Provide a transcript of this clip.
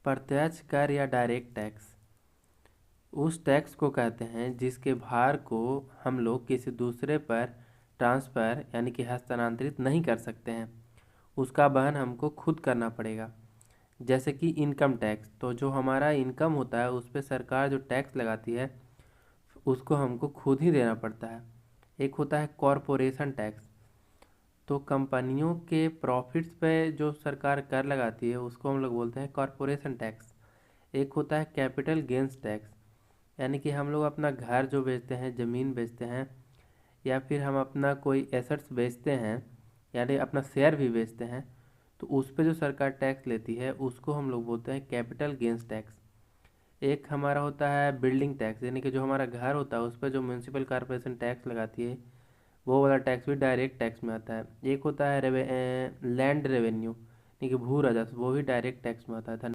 प्रत्यक्ष कर या डायरेक्ट टैक्स उस टैक्स को कहते हैं जिसके भार को हम लोग किसी दूसरे पर ट्रांसफ़र यानी कि हस्तांतरित नहीं कर सकते हैं, उसका वहन हमको खुद करना पड़ेगा। जैसे कि इनकम टैक्स, तो जो हमारा इनकम होता है उस पर सरकार जो टैक्स लगाती है उसको हमको खुद ही देना पड़ता है। एक होता है कॉरपोरेशन टैक्स, तो कंपनियों के प्रॉफिट्स पे जो सरकार कर लगाती है उसको हम लोग बोलते हैं कॉरपोरेशन टैक्स। एक होता है कैपिटल गेंस टैक्स, यानी कि हम लोग अपना घर जो बेचते हैं, ज़मीन बेचते हैं, या फिर हम अपना कोई एसेट्स बेचते हैं यानी अपना शेयर भी बेचते हैं, तो उस पे जो सरकार टैक्स लेती है उसको हम लोग बोलते हैं कैपिटल गेंस टैक्स। एक हमारा होता है बिल्डिंग टैक्स, यानी कि जो हमारा घर होता है उस पर जो म्यूनसिपल कॉरपोरेशन टैक्स लगाती है वो वाला टैक्स भी डायरेक्ट टैक्स में आता है। एक होता है लैंड रेवेन्यू यानी कि भू राजस्व, वो भी डायरेक्ट टैक्स में आता है।